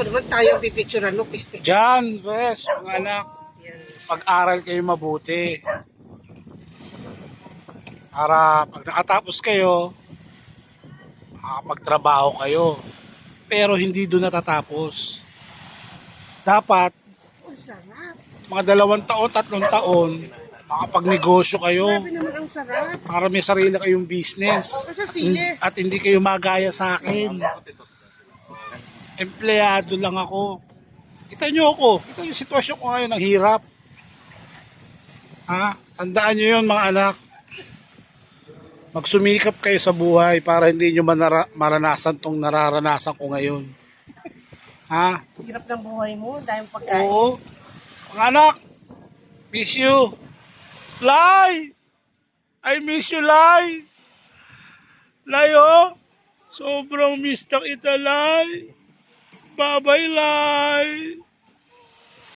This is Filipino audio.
ko naman tayo ang pipicturean mo, pistik. Diyan, bes, mga anak. Yan. Pag-aral kayo mabuti. Para pag nakatapos kayo, makapagtrabaho kayo. Pero hindi doon natatapos. Dapat, Ang sarap. mga 2 taon, 3 taon, makapagnegosyo kayo. Grabe naman ang sarap. Para may sarili kayong business. Kasi sili. At hindi kayo magaya sa akin. Empleyado lang ako. Kita nyo ako. Kita yung sitwasyon ko ngayon, ang hirap. Ha? Tandaan nyo yun, mga anak. Magsumikap kayo sa buhay para hindi nyo maranasan tong nararanasan ko ngayon. Ha? Hirap ng buhay mo, dahil pagkain. Oo. Mga anak, miss you. Lai! I miss you, Lai. Lai, oh. Sobrang miss na kita, Lai. Bye-bye, Lai.